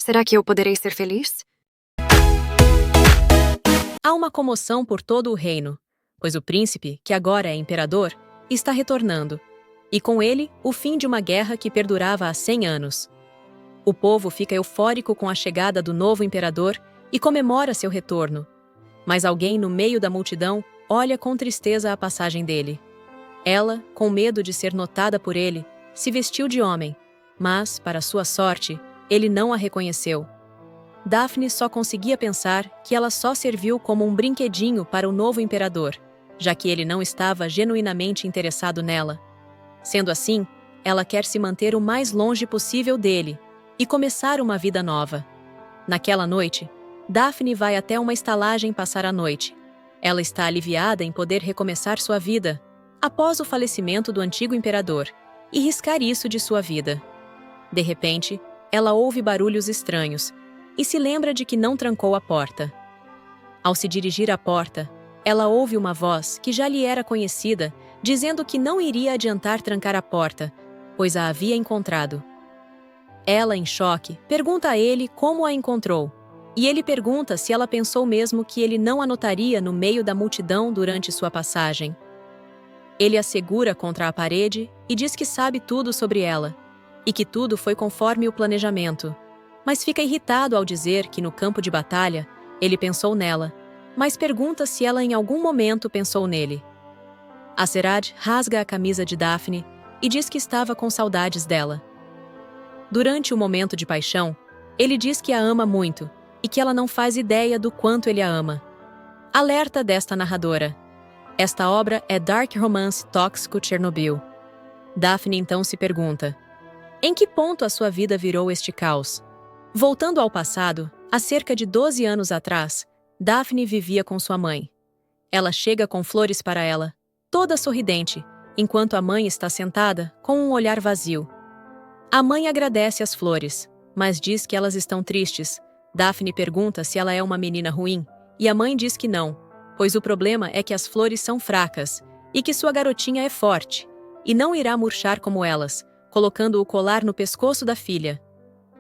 Será que eu poderei ser feliz? Há uma comoção por todo o reino, pois o príncipe, que agora é imperador, está retornando, e com ele o fim de uma guerra que perdurava há 100 anos. O povo fica eufórico com a chegada do novo imperador e comemora seu retorno. Mas alguém no meio da multidão olha com tristeza a passagem dele. Ela, com medo de ser notada por ele, se vestiu de homem, mas, para sua sorte, ele não a reconheceu. Daphne só conseguia pensar que ela só serviu como um brinquedinho para o novo imperador, já que ele não estava genuinamente interessado nela. Sendo assim, ela quer se manter o mais longe possível dele e começar uma vida nova. Naquela noite, Daphne vai até uma estalagem passar a noite. Ela está aliviada em poder recomeçar sua vida após o falecimento do antigo imperador e riscar isso de sua vida. De repente, ela ouve barulhos estranhos e se lembra de que não trancou a porta. Ao se dirigir à porta, ela ouve uma voz que já lhe era conhecida, dizendo que não iria adiantar trancar a porta, pois a havia encontrado. Ela, em choque, pergunta a ele como a encontrou, e ele pergunta se ela pensou mesmo que ele não a notaria no meio da multidão durante sua passagem. Ele a segura contra a parede e diz que sabe tudo sobre ela, e que tudo foi conforme o planejamento, mas fica irritado ao dizer que no campo de batalha ele pensou nela, mas pergunta se ela em algum momento pensou nele. Acerad rasga a camisa de Daphne e diz que estava com saudades dela. Durante o momento de paixão, ele diz que a ama muito e que ela não faz ideia do quanto ele a ama. Alerta desta narradora: esta obra é Dark Romance Tóxico Chernobyl. Daphne então se pergunta: em que ponto a sua vida virou este caos? Voltando ao passado, há cerca de 12 anos atrás, Daphne vivia com sua mãe. Ela chega com flores para ela, toda sorridente, enquanto a mãe está sentada com um olhar vazio. A mãe agradece as flores, mas diz que elas estão tristes. Daphne pergunta se ela é uma menina ruim, e a mãe diz que não, pois o problema é que as flores são fracas e que sua garotinha é forte, e não irá murchar como elas, colocando o colar no pescoço da filha.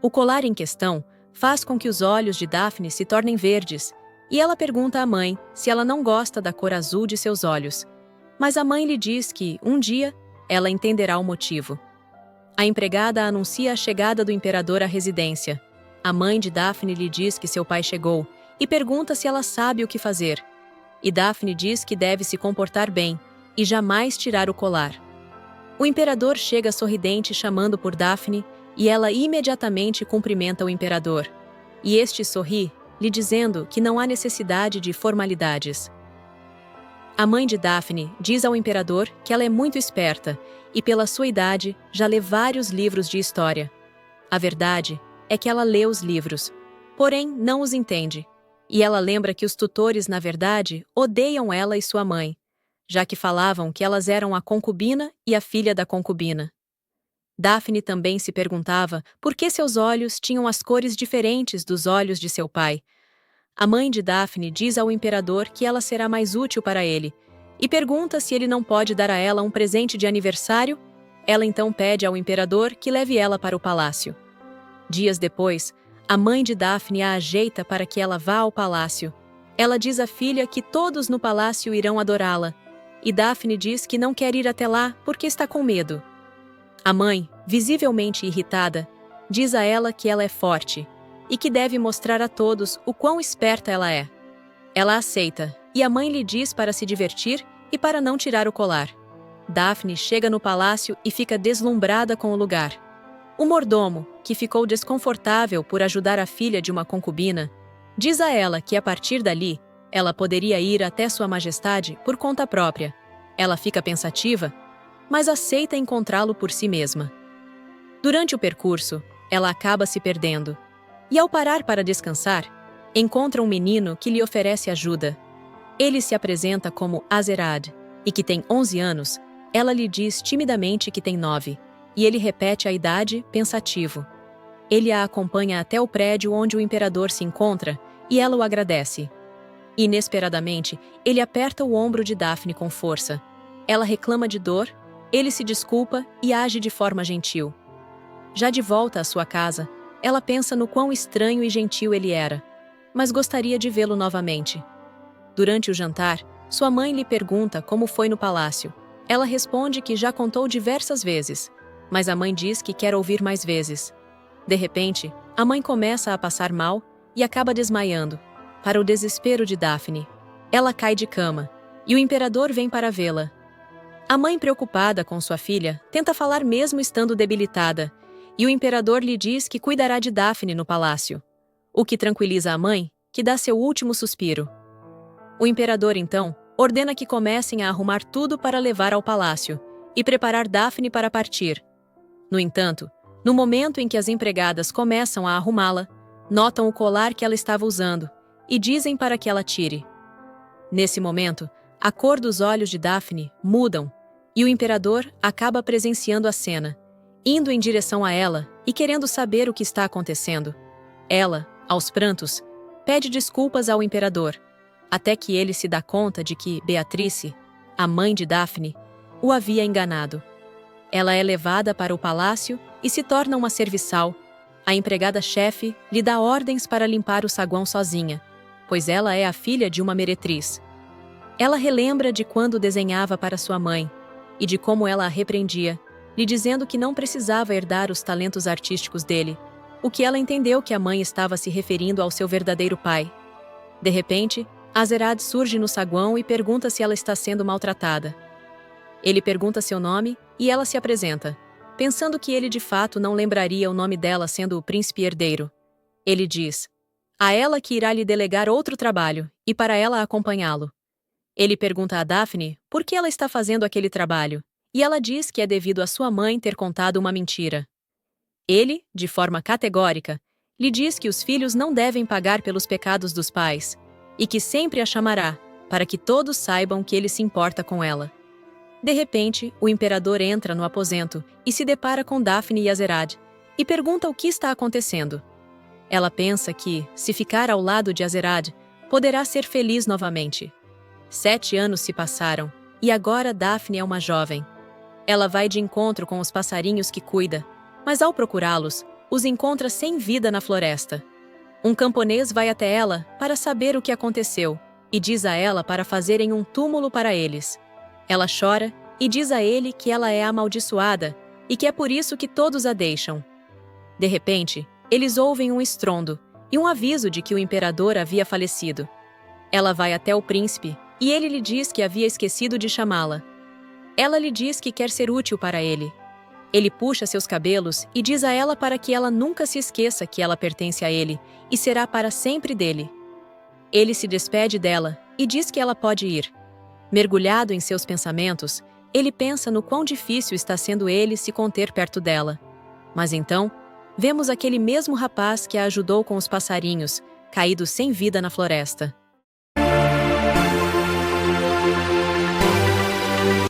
O colar em questão faz com que os olhos de Daphne se tornem verdes, e ela pergunta à mãe se ela não gosta da cor azul de seus olhos. Mas a mãe lhe diz que, um dia, ela entenderá o motivo. A empregada anuncia a chegada do imperador à residência. A mãe de Daphne lhe diz que seu pai chegou e pergunta se ela sabe o que fazer. E Daphne diz que deve se comportar bem e jamais tirar o colar. O imperador chega sorridente chamando por Daphne e ela imediatamente cumprimenta o imperador. E este sorri, lhe dizendo que não há necessidade de formalidades. A mãe de Daphne diz ao imperador que ela é muito esperta e, pela sua idade, já lê vários livros de história. A verdade é que ela lê os livros, porém não os entende. E ela lembra que os tutores, na verdade, odeiam ela e sua mãe, já que falavam que elas eram a concubina e a filha da concubina. Daphne também se perguntava por que seus olhos tinham as cores diferentes dos olhos de seu pai. A mãe de Daphne diz ao imperador que ela será mais útil para ele e pergunta se ele não pode dar a ela um presente de aniversário. Ela então pede ao imperador que leve ela para o palácio. Dias depois, a mãe de Daphne a ajeita para que ela vá ao palácio. Ela diz à filha que todos no palácio irão adorá-la, e Daphne diz que não quer ir até lá porque está com medo. A mãe, visivelmente irritada, diz a ela que ela é forte e que deve mostrar a todos o quão esperta ela é. Ela aceita, e a mãe lhe diz para se divertir e para não tirar o colar. Daphne chega no palácio e fica deslumbrada com o lugar. O mordomo, que ficou desconfortável por ajudar a filha de uma concubina, diz a ela que a partir dali, ela poderia ir até Sua Majestade por conta própria. Ela fica pensativa, mas aceita encontrá-lo por si mesma. Durante o percurso, ela acaba se perdendo, e ao parar para descansar, encontra um menino que lhe oferece ajuda. Ele se apresenta como Acerad, e que tem 11 anos. Ela lhe diz timidamente que tem 9, e ele repete a idade, pensativo. Ele a acompanha até o prédio onde o imperador se encontra, e ela o agradece. Inesperadamente, ele aperta o ombro de Daphne com força. Ela reclama de dor, ele se desculpa e age de forma gentil. Já de volta à sua casa, ela pensa no quão estranho e gentil ele era, mas gostaria de vê-lo novamente. Durante o jantar, sua mãe lhe pergunta como foi no palácio. Ela responde que já contou diversas vezes, mas a mãe diz que quer ouvir mais vezes. De repente, a mãe começa a passar mal e acaba desmaiando, para o desespero de Daphne. Ela cai de cama, e o imperador vem para vê-la. A mãe, preocupada com sua filha, tenta falar mesmo estando debilitada, e o imperador lhe diz que cuidará de Daphne no palácio, o que tranquiliza a mãe, que dá seu último suspiro. O imperador, então, ordena que comecem a arrumar tudo para levar ao palácio e preparar Daphne para partir. No entanto, no momento em que as empregadas começam a arrumá-la, notam o colar que ela estava usando e dizem para que ela tire. Nesse momento, a cor dos olhos de Daphne mudam e o imperador acaba presenciando a cena, indo em direção a ela e querendo saber o que está acontecendo. Ela, aos prantos, pede desculpas ao imperador, até que ele se dá conta de que Beatrice, a mãe de Daphne, o havia enganado. Ela é levada para o palácio e se torna uma serviçal. A empregada-chefe lhe dá ordens para limpar o saguão sozinha, pois ela é a filha de uma meretriz. Ela relembra de quando desenhava para sua mãe e de como ela a repreendia, lhe dizendo que não precisava herdar os talentos artísticos dele, o que ela entendeu que a mãe estava se referindo ao seu verdadeiro pai. De repente, Azerad surge no saguão e pergunta se ela está sendo maltratada. Ele pergunta seu nome e ela se apresenta, pensando que ele de fato não lembraria o nome dela sendo o príncipe herdeiro. Ele diz: a ela que irá lhe delegar outro trabalho e para ela acompanhá-lo. Ele pergunta a Daphne por que ela está fazendo aquele trabalho, e ela diz que é devido à sua mãe ter contado uma mentira. Ele, de forma categórica, lhe diz que os filhos não devem pagar pelos pecados dos pais, e que sempre a chamará, para que todos saibam que ele se importa com ela. De repente, o imperador entra no aposento e se depara com Daphne e Azerad, e pergunta o que está acontecendo. Ela pensa que, se ficar ao lado de Azerad, poderá ser feliz novamente. 7 anos se passaram, e agora Daphne é uma jovem. Ela vai de encontro com os passarinhos que cuida, mas ao procurá-los, os encontra sem vida na floresta. Um camponês vai até ela para saber o que aconteceu e diz a ela para fazerem um túmulo para eles. Ela chora e diz a ele que ela é amaldiçoada e que é por isso que todos a deixam. De repente, eles ouvem um estrondo e um aviso de que o imperador havia falecido. Ela vai até o príncipe e ele lhe diz que havia esquecido de chamá-la. Ela lhe diz que quer ser útil para ele. Ele puxa seus cabelos e diz a ela para que ela nunca se esqueça que ela pertence a ele e será para sempre dele. Ele se despede dela e diz que ela pode ir. Mergulhado em seus pensamentos, ele pensa no quão difícil está sendo ele se conter perto dela. Mas então, vemos aquele mesmo rapaz que a ajudou com os passarinhos, caído sem vida na floresta.